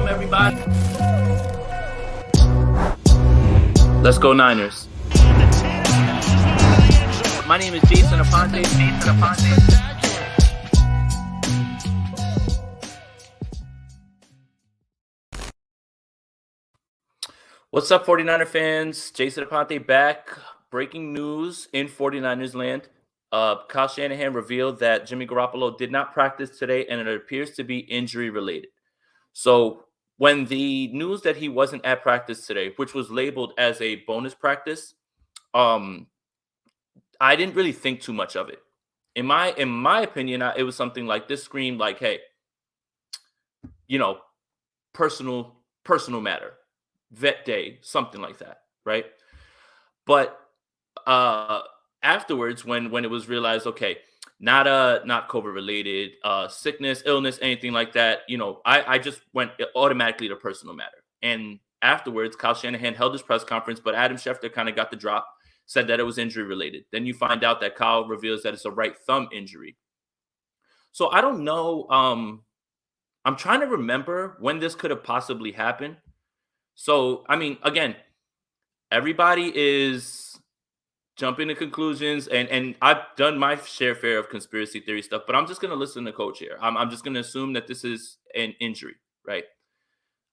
Welcome, everybody. Let's go Niners. My name is Jason Aponte. What's up, 49er fans? Jason Aponte back. Breaking news in 49ers land. Kyle Shanahan revealed that Jimmy Garoppolo did not practice today, and it appears to be injury related. So when the news that he wasn't at practice today, which was labeled as a bonus practice, I didn't really think too much of it. In my opinion, it was something like this screamed like, hey, personal matter, vet day, something like that, right? But afterwards, when it was realized, okay, not COVID related, sickness, illness, anything like that, I just went automatically to personal matter. And afterwards, Kyle Shanahan held his press conference, but Adam Schefter kind of got the drop, said that it was injury related. Then you find out that Kyle reveals that it's a right thumb injury. So I don't know. I'm trying to remember when this could have possibly happened. So, I mean, again, everybody is jumping to conclusions, and I've done my share of conspiracy theory stuff, but I'm just going to listen to Coach here. I'm just going to assume that this is an injury, right?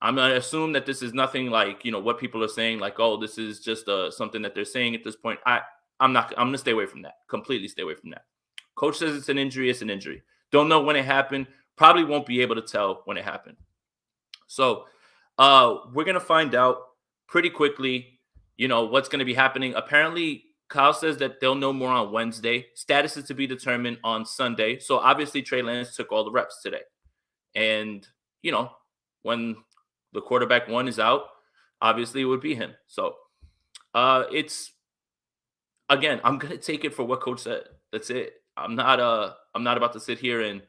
I'm going to assume that this is nothing like, what people are saying, like, oh, this is just something that they're saying at this point. I'm going to stay away from that, completely stay away from that. Coach says it's an injury, it's an injury. Don't know when it happened, probably won't be able to tell when it happened. So we're going to find out pretty quickly, what's going to be happening. Apparently, Kyle says that they'll know more on Wednesday. Status is to be determined on Sunday. So obviously, Trey Lance took all the reps today. And, when the quarterback one is out, obviously it would be him. So it's, again, I'm going to take it for what Coach said. That's it. I'm not about to sit here and,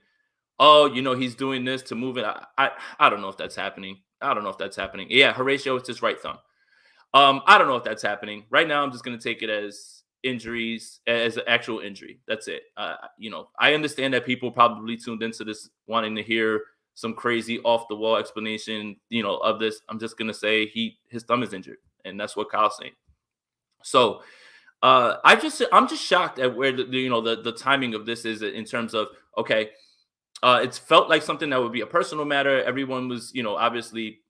he's doing this to move it. I don't know if that's happening. Yeah, Horatio, it's his right thumb. I don't know if that's happening. Right now, I'm just going to take it as injuries, as an actual injury. That's it. I understand that people probably tuned into this wanting to hear some crazy off-the-wall explanation, of this. I'm just going to say his thumb is injured, and that's what Kyle's saying. So I'm just shocked at where the timing of this is in terms of, okay, it's felt like something that would be a personal matter. Everyone was, obviously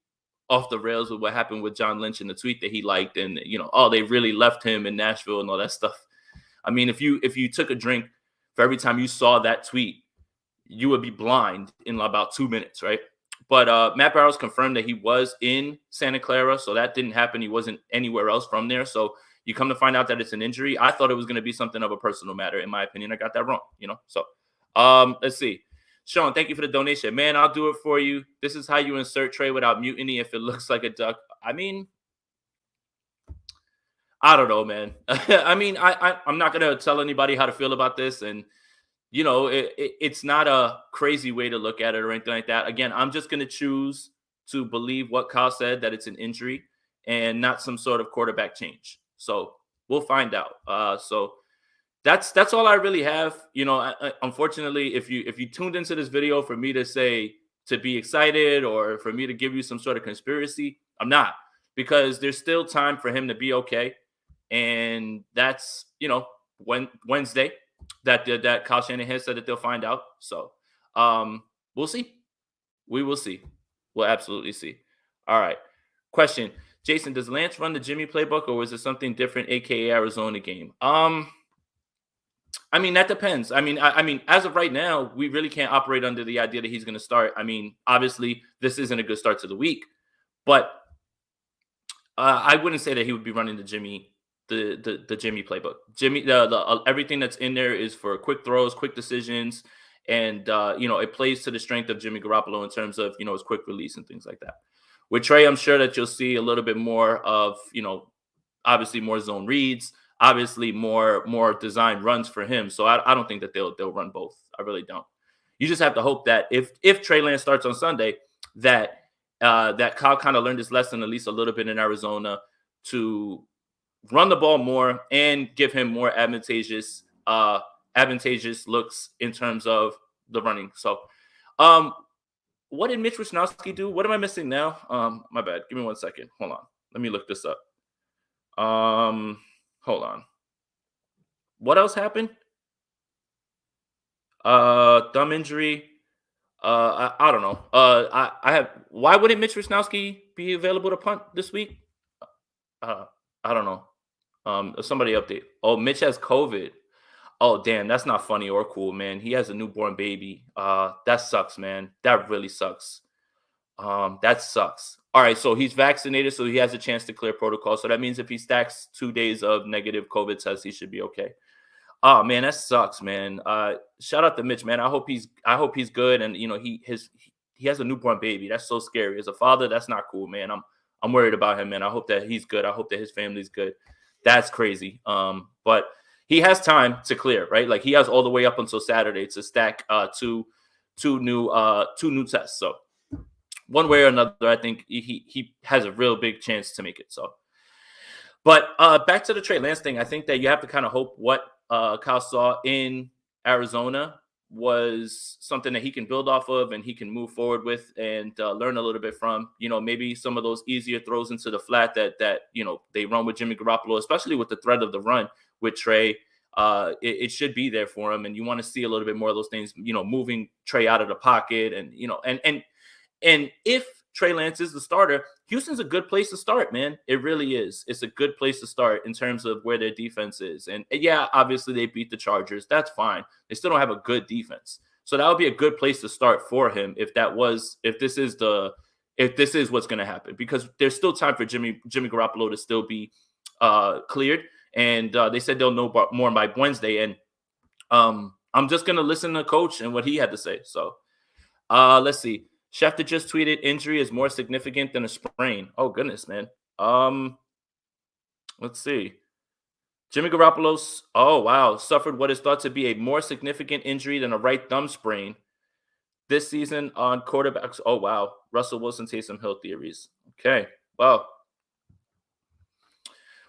off the rails with what happened with John Lynch and the tweet that he liked, and they really left him in Nashville and all that stuff. I mean, if you took a drink for every time you saw that tweet, you would be blind in about 2 minutes, right? But Matt Barrows confirmed that he was in Santa Clara, so that didn't happen. He wasn't anywhere else from there. So you come to find out that it's an injury. I thought it was going to be something of a personal matter. In my opinion, I got that wrong. So let's see. Sean, thank you for the donation. Man, I'll do it for you. This is how you insert Trey without mutiny if it looks like a duck. I mean, I don't know, man. I mean, I'm not going to tell anybody how to feel about this. And, it's not a crazy way to look at it or anything like that. Again, I'm just going to choose to believe what Kyle said, that it's an injury and not some sort of quarterback change. So we'll find out. So that's all I really have. Unfortunately, if you tuned into this video for me to say to be excited or for me to give you some sort of conspiracy, I'm not, because there's still time for him to be okay. And that's, Wednesday that Kyle Shanahan said that they'll find out. So we'll see. We will see. We'll absolutely see. All right. Question. Jason, does Lance run the Jimmy playbook, or was it something different, aka Arizona game? I mean, that depends. I mean, as of right now, we really can't operate under the idea that he's going to start. I mean, obviously, this isn't a good start to the week, but I wouldn't say that he would be running the Jimmy playbook. Jimmy, the everything that's in there is for quick throws, quick decisions, and it plays to the strength of Jimmy Garoppolo in terms of his quick release and things like that. With Trey, I'm sure that you'll see a little bit more of obviously more zone reads, obviously more design runs for him. So I don't think that they'll run both. I really don't. You just have to hope that if Trey Lance starts on Sunday, that Kyle kind of learned his lesson at least a little bit in Arizona to run the ball more and give him more advantageous looks in terms of the running. So what did Mitch Wisnowski do? What am I missing now? My bad. Give me 1 second. Hold on. Let me look this up. Hold on. What else happened? Thumb injury. I don't know. I have. Why wouldn't Mitch Wisnowski be available to punt this week? Uh, I don't know. Somebody update. Oh, Mitch has COVID. Oh, damn, that's not funny or cool, man. He has a newborn baby. That sucks, man. That really sucks. That sucks. All right, so he's vaccinated, so he has a chance to clear protocol. So that means if he stacks 2 days of negative COVID tests, he should be okay. Oh man, that sucks, man. Shout out to Mitch, man. I hope he's good, and he has a newborn baby. That's so scary. As a father, that's not cool, man. I'm worried about him, man. I hope that he's good. I hope that his family's good. That's crazy. But he has time to clear, right? Like he has all the way up until Saturday to stack two new tests. So one way or another, I think he has a real big chance to make it. So, but back to the Trey Lance thing, I think that you have to kind of hope what Kyle saw in Arizona was something that he can build off of and he can move forward with and learn a little bit from. Maybe some of those easier throws into the flat that they run with Jimmy Garoppolo, especially with the threat of the run with Trey. It should be there for him, and you want to see a little bit more of those things. Moving Trey out of the pocket, and if Trey Lance is the starter, Houston's a good place to start, man. It really is. It's a good place to start in terms of where their defense is. And yeah, obviously they beat the Chargers. That's fine. They still don't have a good defense. So that would be a good place to start for him if this is what's going to happen, because there's still time for Jimmy Garoppolo to still be cleared. And they said they'll know more by Wednesday. And I'm just going to listen to Coach and what he had to say. So let's see. Schefter just tweeted, injury is more significant than a sprain. Oh, goodness, man. Let's see. Jimmy Garoppolo's, suffered what is thought to be a more significant injury than a right thumb sprain this season on quarterbacks. Oh, wow. Russell Wilson, Taysom Hill theories. Okay. Well,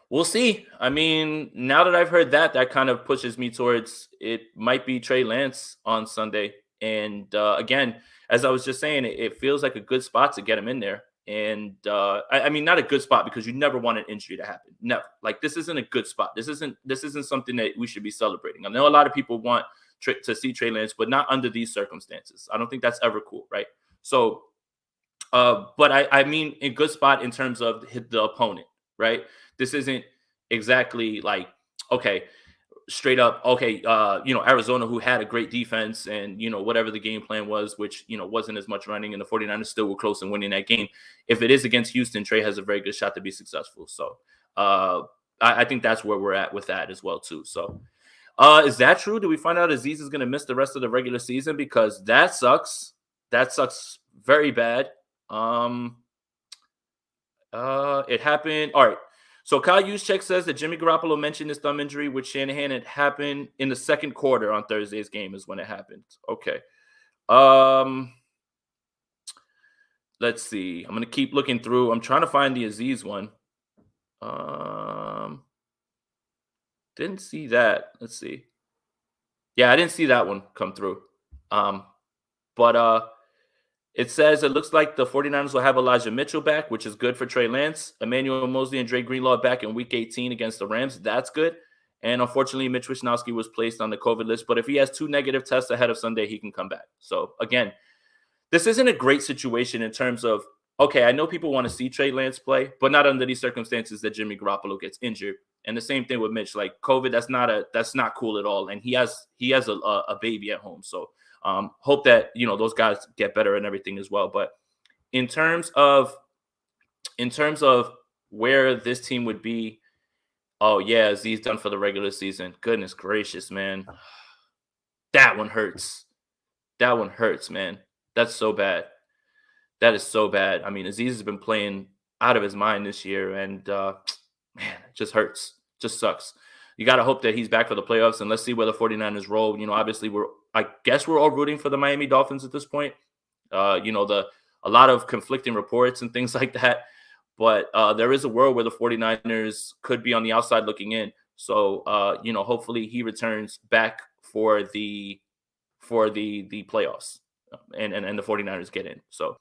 we'll see. I mean, now that I've heard that kind of pushes me towards it might be Trey Lance on Sunday. And again, as I was just saying, it feels like a good spot to get him in there. And I mean, not a good spot because you never want an injury to happen. Never. Like, this isn't a good spot. This isn't something that we should be celebrating. I know a lot of people want to see Trey Lance, but not under these circumstances. I don't think that's ever cool, right? So, but I mean, a good spot in terms of the opponent, right? This isn't exactly like, okay, straight up, okay, Arizona, who had a great defense and, whatever the game plan was, which, wasn't as much running, and the 49ers still were close in winning that game. If it is against Houston, Trey has a very good shot to be successful. So I think that's where we're at with that as well, too. So is that true? Do we find out Aziz is going to miss the rest of the regular season? Because that sucks. That sucks very bad. It happened. All right. So Kyle Juszczyk says that Jimmy Garoppolo mentioned his thumb injury with Shanahan. It happened in the second quarter on Thursday's game is when it happened. Okay. Let's see. I'm going to keep looking through. I'm trying to find the Aziz one. Didn't see that. Let's see. Yeah, I didn't see that one come through. But it says it looks like the 49ers will have Elijah Mitchell back, which is good for Trey Lance. Emmanuel Mosley and Dre Greenlaw back in Week 18 against the Rams. That's good. And unfortunately, Mitch Wisnowski was placed on the COVID list. But if he has 2 negative tests ahead of Sunday, he can come back. So, again, this isn't a great situation in terms of, okay, I know people want to see Trey Lance play, but not under these circumstances that Jimmy Garoppolo gets injured. And the same thing with Mitch. Like, COVID, that's not cool at all. And he has a baby at home. So, hope that, those guys get better and everything as well. But in terms of where this team would be, oh yeah, Z's done for the regular season. Goodness gracious, man. That one hurts. That one hurts, man. That's so bad. That is so bad. I mean, Aziz has been playing out of his mind this year, and man, it just hurts. Just sucks. You got to hope that he's back for the playoffs, and let's see where the 49ers roll. Obviously, I guess we're all rooting for the Miami Dolphins at this point. A lot of conflicting reports and things like that. But there is a world where the 49ers could be on the outside looking in. So, hopefully he returns back for the playoffs. and the 49ers get in. So,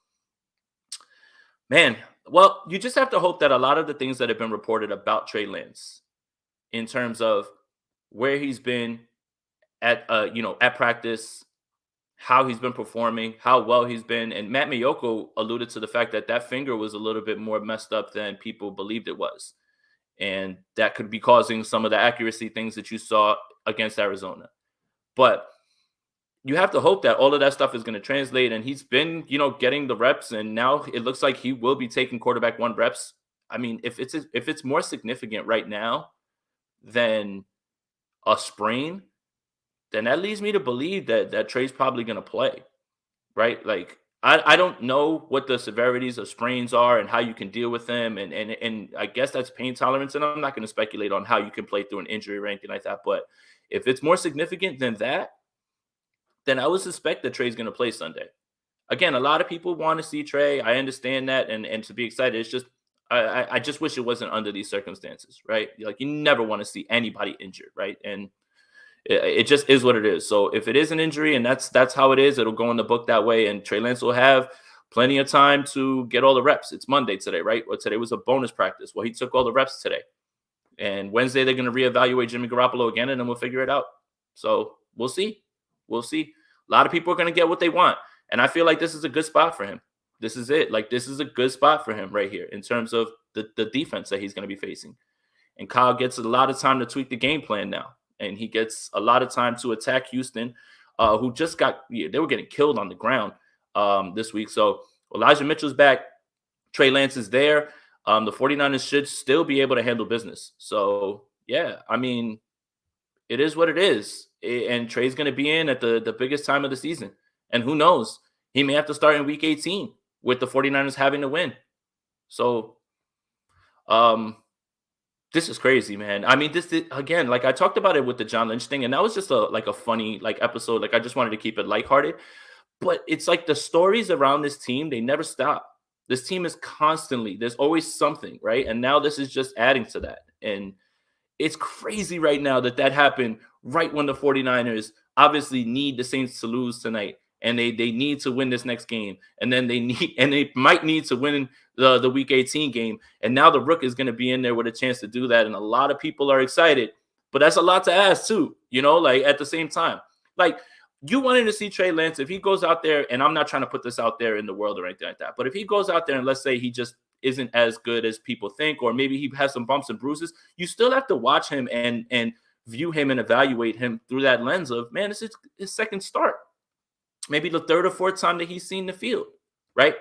man, well, you just have to hope that a lot of the things that have been reported about Trey Lance in terms of where he's been at at practice, how he's been performing, how well he's been. And Matt Miyoko alluded to the fact that that finger was a little bit more messed up than people believed it was. And that could be causing some of the accuracy things that you saw against Arizona. But you have to hope that all of that stuff is going to translate. And he's been, getting the reps, and now it looks like he will be taking quarterback one reps. I mean, if it's more significant right now than a sprain, then that leads me to believe that Trey's probably going to play, right? Like, I don't know what the severities of sprains are and how you can deal with them, and I guess that's pain tolerance. And I'm not going to speculate on how you can play through an injury or anything like that. But if it's more significant than that, then I would suspect that Trey's going to play Sunday. Again, a lot of people want to see Trey. I understand that, and to be excited. It's just I just wish it wasn't under these circumstances, right? Like, you never want to see anybody injured, right? And it just is what it is. So if it is an injury and that's how it is, it'll go in the book that way. And Trey Lance will have plenty of time to get all the reps. It's Monday today, right? Well, today was a bonus practice. Well, he took all the reps today. And Wednesday, they're going to reevaluate Jimmy Garoppolo again, and then we'll figure it out. So we'll see. We'll see. A lot of people are going to get what they want. And I feel like this is a good spot for him. This is it. Like, this is a good spot for him right here in terms of the defense that he's going to be facing. And Kyle gets a lot of time to tweak the game plan now. And he gets a lot of time to attack Houston, who just they were getting killed on the ground this week. So Elijah Mitchell's back. Trey Lance is there. The 49ers should still be able to handle business. So, yeah, I mean, it is what it is. And Trey's going to be in at the biggest time of the season. And who knows? He may have to start in week 18 with the 49ers having to win. So, this is crazy, man. I mean, again, like I talked about it with the John Lynch thing, and that was just a funny episode. Like, I just wanted to keep it lighthearted. But it's like the stories around this team, they never stop. This team is constantly, there's always something, right? And now this is just adding to that. And it's crazy right now that happened right when the 49ers obviously need the Saints to lose tonight. And they need to win this next game. And then they might need to win the week 18 game. And now the Rook is going to be in there with a chance to do that. And a lot of people are excited. But that's a lot to ask too, like at the same time. Like, you wanted to see Trey Lance, if he goes out there, and I'm not trying to put this out there in the world or anything like that, but if he goes out there and let's say he just isn't as good as people think, or maybe he has some bumps and bruises, you still have to watch him and view him and evaluate him through that lens of, man, this is his second start. Maybe the third or fourth time that he's seen the field, right?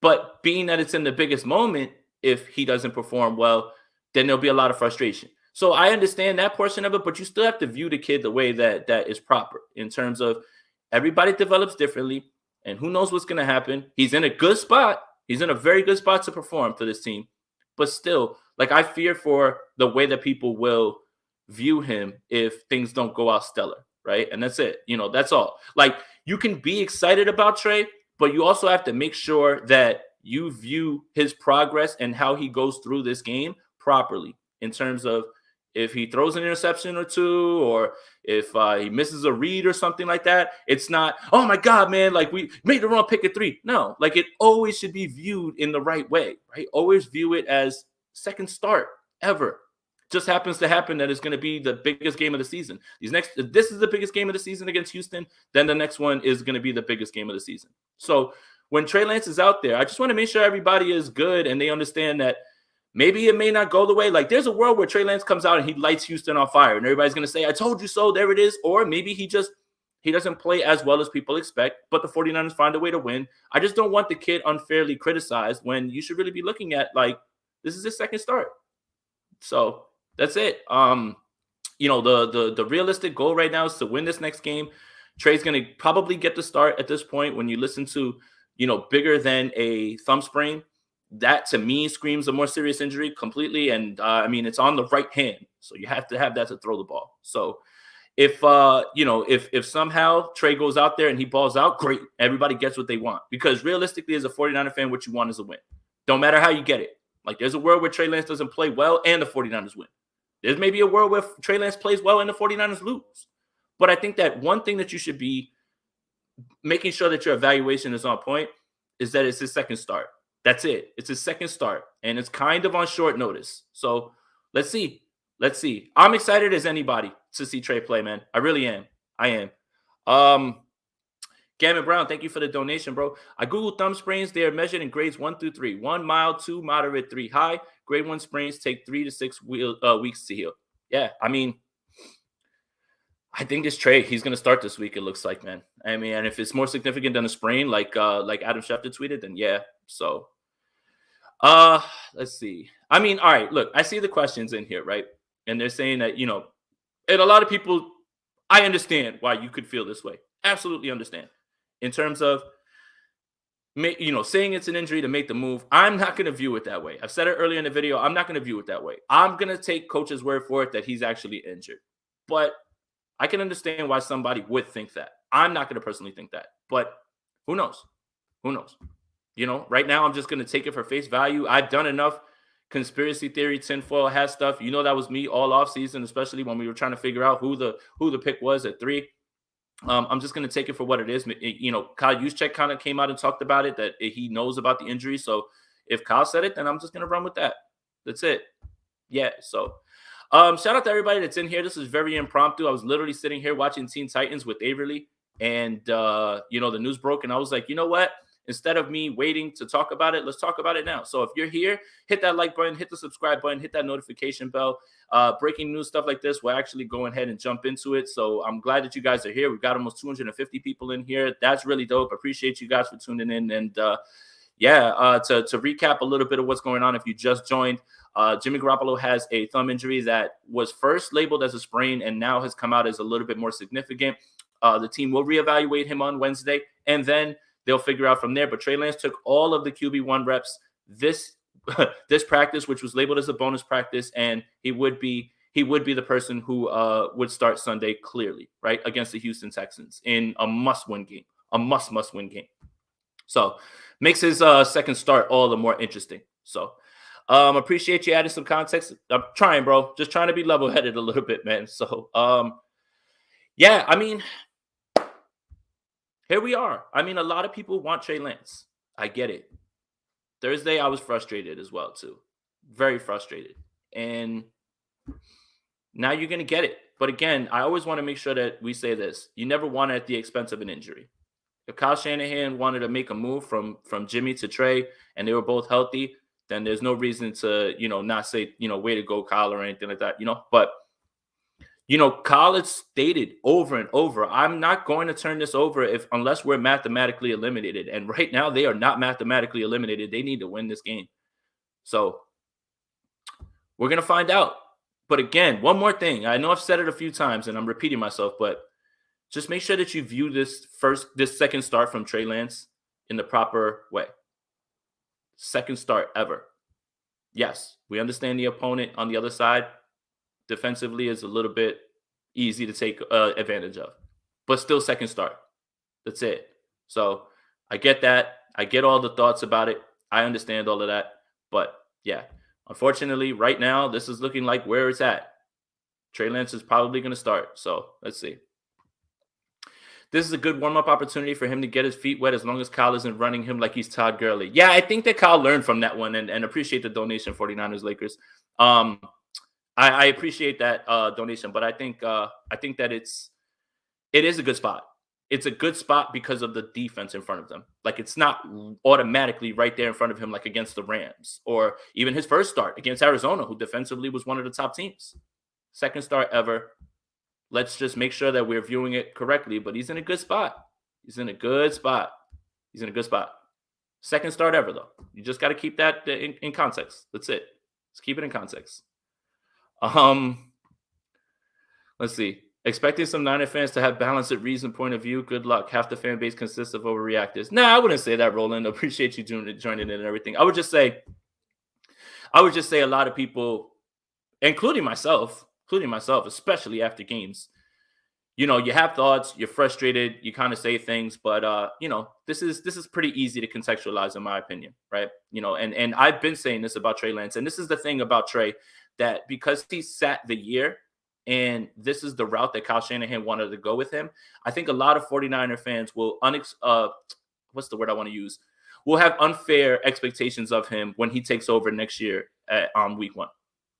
But being that it's in the biggest moment, if he doesn't perform well, then there'll be a lot of frustration. So I understand that portion of it, but you still have to view the kid the way that is proper in terms of everybody develops differently, and who knows what's going to happen. He's in a good spot. He's in a very good spot to perform for this team. But still, like, I fear for the way that people will view him if things don't go out stellar, right? And that's it. That's all. Like, you can be excited about Trey, but you also have to make sure that you view his progress and how he goes through this game properly in terms of if he throws an interception or two, or if he misses a read or something like that. It's not, oh my God, man, like we made the wrong pick at 3. No, like, it always should be viewed in the right way, right? Always view it as second start ever. Just happens to happen that it's going to be the biggest game of the season. This is the biggest game of the season against Houston. Then the next one is going to be the biggest game of the season. So when Trey Lance is out there, I just want to make sure everybody is good and they understand that maybe it may not go the way. Like, there's a world where Trey Lance comes out and he lights Houston on fire, and everybody's going to say, I told you so, there it is. Or maybe he doesn't play as well as people expect, but the 49ers find a way to win. I just don't want the kid unfairly criticized when you should really be looking at, like, this is his second start. So that's it. The realistic goal right now is to win this next game. Trey's going to probably get the start at this point. When you listen to, bigger than a thumb sprain, that to me screams a more serious injury completely. And it's on the right hand, so you have to have that to throw the ball. So if somehow Trey goes out there and he balls out, great. Everybody gets what they want, because realistically, as a 49er fan, what you want is a win. Don't matter how you get it. Like, there's a world where Trey Lance doesn't play well and the 49ers win. There's maybe a world where Trey Lance plays well and the 49ers lose. But I think that one thing that you should be making sure that your evaluation is on point is that it's his second start. That's it. It's his second start, and it's kind of on short notice. So let's see. Let's see. I'm excited as anybody to see Trey play, man. I really am. I am. Gavin Brown, thank you for the donation, bro. I Googled thumb sprains. They are measured in grades 1 through 3. 1 mild, 2 moderate, 3 high. Grade 1 sprains take 3 to 6 weeks to heal. Yeah, I mean, I think this Trey, he's going to start this week, it looks like, man. I mean, and if it's more significant than a sprain, like Adam Schefter tweeted, then yeah. So, let's see. I mean, all right, look, I see the questions in here, right? And they're saying that, and a lot of people, I understand why you could feel this way. Absolutely understand. In terms of, saying it's an injury to make the move, I'm not going to view it that way. I've said it earlier in the video. I'm not going to view it that way. I'm going to take coach's word for it that he's actually injured. But I can understand why somebody would think that. I'm not going to personally think that. But who knows? Who knows? Right now I'm just going to take it for face value. I've done enough conspiracy theory, tinfoil hat stuff. That was me all off season, especially when we were trying to figure out who the pick was at 3. I'm just going to take it for what it is. Kyle Juszczyk kind of came out and talked about it, that he knows about the injury. So if Kyle said it, then I'm just going to run with that. That's it. Yeah. So shout out to everybody that's in here. This is very impromptu. I was literally sitting here watching Teen Titans with Averly, and the news broke, and I was like, you know what? Instead of me waiting to talk about it, let's talk about it now. So if you're here, hit that like button, hit the subscribe button, hit that notification bell. Breaking news, stuff like this, we'll actually go ahead and jump into it. So I'm glad that you guys are here. We've got almost 250 people in here. That's really dope. Appreciate you guys for tuning in. And to recap a little bit of what's going on, if you just joined, Jimmy Garoppolo has a thumb injury that was first labeled as a sprain and now has come out as a little bit more significant. The team will reevaluate him on Wednesday, and then they'll figure out from there. But Trey Lance took all of the QB1 reps this practice, which was labeled as a bonus practice, and he would be the person who would start Sunday clearly, right, against the Houston Texans in a must-win game, a must-win game. So makes his second start all the more interesting. So appreciate you adding some context. I'm trying, bro. Just trying to be level-headed a little bit, man. So, yeah, I mean, here we are. I mean, a lot of people want Trey Lance. I get it. Thursday, I was frustrated as well, too. Very frustrated. And now you're going to get it. But again, I always want to make sure that we say this. You never want it at the expense of an injury. If Kyle Shanahan wanted to make a move from Jimmy to Trey and they were both healthy, then there's no reason to, not say, way to go, Kyle, or anything like that, But, Kyle has stated over and over, I'm not going to turn this over unless we're mathematically eliminated. And right now they are not mathematically eliminated. They need to win this game. So we're going to find out. But again, one more thing. I know I've said it a few times and I'm repeating myself, but just make sure that you view this second start from Trey Lance in the proper way. Second start ever. Yes, we understand the opponent on the other side defensively is a little bit easy to take advantage of, but still second start. That's it. So I get that. I get all the thoughts about it. I understand all of that. But yeah, unfortunately, right now, this is looking like where it's at. Trey Lance is probably going to start. So let's see. This is a good warm-up opportunity for him to get his feet wet as long as Kyle isn't running him like he's Todd Gurley. Yeah, I think that Kyle learned from that one and appreciate the donation, 49ers Lakers. I appreciate that donation, but I think that it is a good spot. It's a good spot because of the defense in front of them. Like, it's not automatically right there in front of him, like against the Rams or even his first start against Arizona, who defensively was one of the top teams. Second start ever. Let's just make sure that we're viewing it correctly, but he's in a good spot. He's in a good spot. Second start ever, though. You just got to keep that in context. That's it. Let's keep it in context. Let's see. Expecting some Niner fans to have balanced reason point of view. Good luck. Half the fan base consists of overreactors. Nah, I wouldn't say that, Roland. Appreciate you joining in and everything. I would just say a lot of people, including myself, especially after games, you have thoughts, you're frustrated, you kind of say things, but this is pretty easy to contextualize in my opinion, right? And I've been saying this about Trey Lance, and this is the thing about Trey, that because he sat the year, and this is the route that Kyle Shanahan wanted to go with him, I think a lot of 49er fans will what's the word I want to use? Will have unfair expectations of him when he takes over next year on week 1.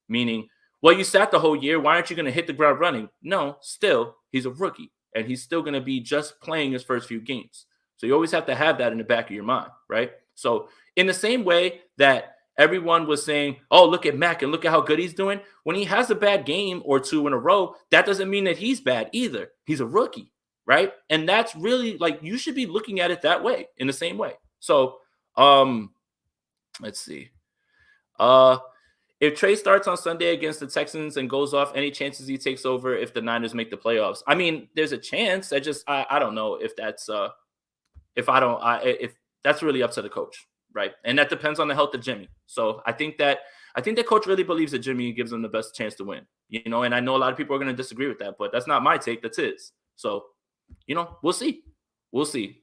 Meaning, well, you sat the whole year. Why aren't you going to hit the ground running? No, still, he's a rookie, and he's still going to be just playing his first few games. So you always have to have that in the back of your mind, right? So in the same way that everyone was saying, oh, look at Mac and look at how good he's doing. When he has a bad game or 2 in a row, that doesn't mean that he's bad either. He's a rookie, right? And that's really like, you should be looking at it that way, in the same way. So let's see. If Trey starts on Sunday against the Texans and goes off, any chances he takes over if the Niners make the playoffs? I mean, there's a chance. I don't know if that's if that's really up to the coach, right? And that depends on the health of Jimmy. So I think that coach really believes that Jimmy gives him the best chance to win, and I know a lot of people are going to disagree with that, but that's not my take. That's his. So, we'll see. We'll see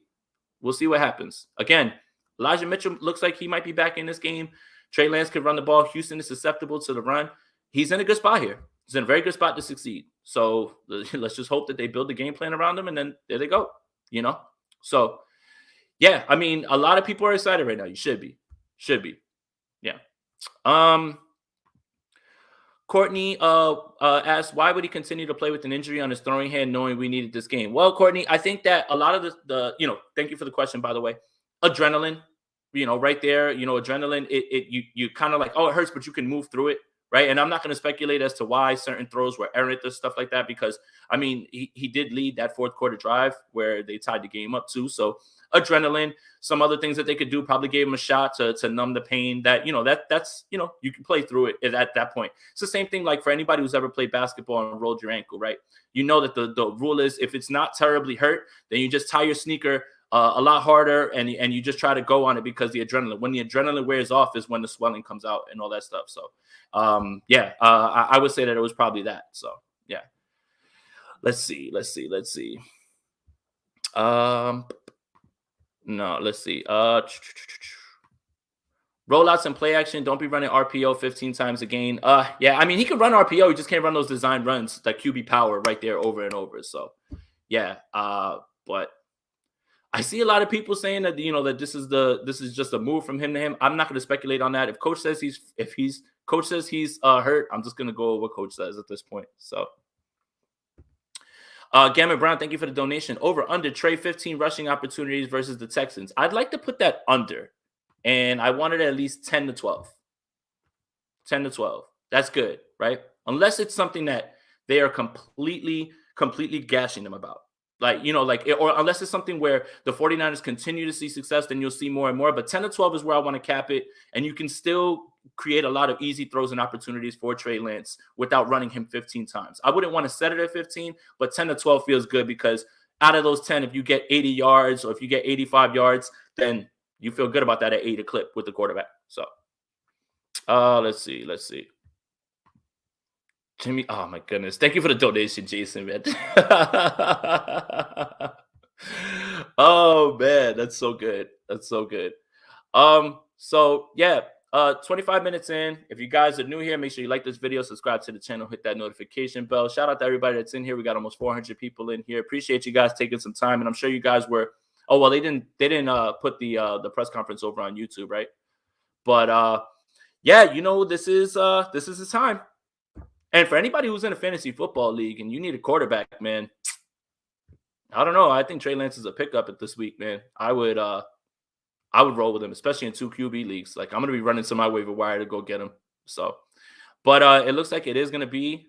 what happens. Again, Elijah Mitchell looks like he might be back in this game. Trey Lance can run the ball. Houston is susceptible to the run. He's in a good spot here. He's in a very good spot to succeed. So let's just hope that they build the game plan around him, and then there they go, So, yeah, I mean, a lot of people are excited right now. You should be. Yeah. Courtney asked, why would he continue to play with an injury on his throwing hand knowing we needed this game? Well, Courtney, I think that a lot of the thank you for the question, by the way. Adrenaline, right there, adrenaline, you kind of like, oh, it hurts, but you can move through it, right? And I'm not going to speculate as to why certain throws were errant or stuff like that, because, I mean, he did lead that fourth quarter drive where they tied the game up too. So adrenaline, some other things that they could do probably gave him a shot to numb the pain that, that's you can play through it at that point. It's the same thing like for anybody who's ever played basketball and rolled your ankle, right? You know that the rule is if it's not terribly hurt, then you just tie your sneaker a lot harder, and you just try to go on it because the adrenaline. When the adrenaline wears off is when the swelling comes out and all that stuff. So, I would say that it was probably that. So, yeah. Let's see. No, let's see. Rollouts and play action. Don't be running RPO 15 times a game. Yeah, I mean, he can run RPO. He just can't run those design runs, like QB power right there over and over. So, yeah. But I see a lot of people saying that that this is just a move from him to him. I'm not going to speculate on that. If coach says he's hurt, I'm just going to go with what coach says at this point. So, Gammon Brown, thank you for the donation. Over under Trey 15 rushing opportunities versus the Texans. I'd like to put that under, and I wanted at least 10 to 12. 10 to 12. That's good, right? Unless it's something that they are completely gashing them about. Or unless it's something where the 49ers continue to see success, then you'll see more and more. But 10 to 12 is where I want to cap it. And you can still create a lot of easy throws and opportunities for Trey Lance without running him 15 times. I wouldn't want to set it at 15, but 10 to 12 feels good because out of those 10, if you get 80 yards or if you get 85 yards, then you feel good about that at 8 a clip with the quarterback. So let's see. Jimmy, oh my goodness. Thank you for the donation, Jason, man. Oh man, that's so good. So yeah, 25 minutes in. If you guys are new here, make sure you like this video, subscribe to the channel, hit that notification bell. Shout out to everybody that's in here. We got almost 400 people in here. Appreciate you guys taking some time. And I'm sure you guys were, oh, well, they didn't put the press conference over on YouTube, right? But yeah, this is the time. And for anybody who's in a fantasy football league and you need a quarterback, man, I don't know. I think Trey Lance is a pickup at this week, man. I would roll with him, especially in 2 QB leagues. Like, I'm going to be running to my waiver wire to go get him. So, but it looks like it is going to be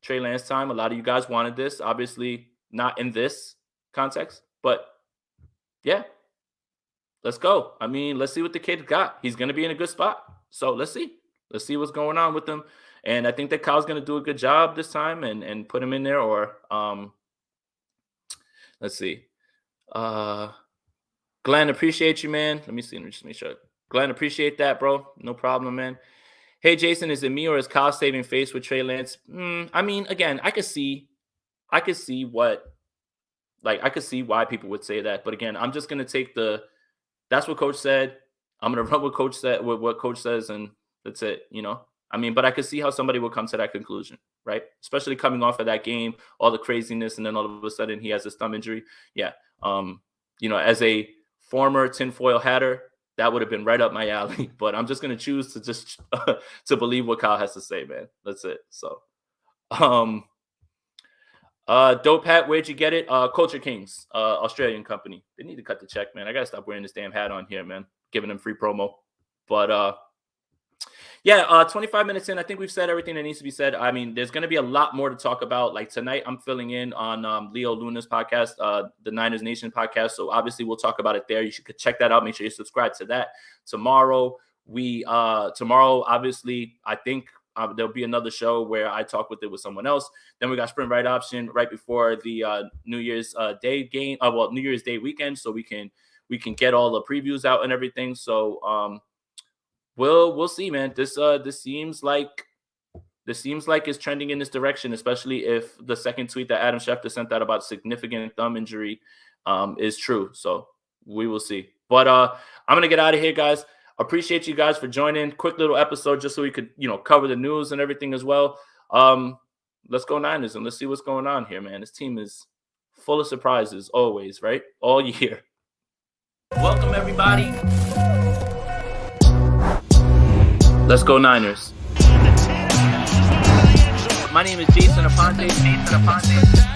Trey Lance time. A lot of you guys wanted this, obviously not in this context, but yeah, let's go. I mean, let's see what the kid got. He's going to be in a good spot. So let's see what's going on with him. And I think that Kyle's going to do a good job this time and put him in there. Or let's see. Glenn, appreciate you, man. Let me see. Let me just make sure. Glenn, appreciate that, bro. No problem, man. Hey, Jason, is it me or is Kyle saving face with Trey Lance? I mean, again, I could see why people would say that. But again, I'm just going to take that's what coach said. I'm going to run with what coach says, and that's it, I mean, but I could see how somebody would come to that conclusion, right? Especially coming off of that game, all the craziness, and then all of a sudden he has this thumb injury. Yeah. As a former tinfoil hatter, that would have been right up my alley. But I'm just gonna choose to just to believe what Kyle has to say, man. That's it. So, Dope Hat, where'd you get it? Culture Kings, Australian company. They need to cut the check, man. I gotta stop wearing this damn hat on here, man. Giving them free promo. But 25 minutes in, I think we've said everything that needs to be said. I mean, there's going to be a lot more to talk about. Like tonight, I'm filling in on Leo Luna's podcast, the Niners Nation podcast. So obviously, we'll talk about it there. You should check that out. Make sure you subscribe to that. Tomorrow, obviously, I think there'll be another show where I talk with someone else. Then we got Sprint Right Option right before the New Year's Day game. New Year's Day weekend, so we can get all the previews out and everything. So we'll see, man. This seems like it's trending in this direction, especially if the second tweet that Adam Schefter sent out about significant thumb injury is true. So we will see. But I'm gonna get out of here, guys. Appreciate you guys for joining. Quick little episode just so we could cover the news and everything as well. Let's go Niners and let's see what's going on here, man. This team is full of surprises always, right? All year. Welcome everybody. Let's go Niners. My name is Jason Aponte.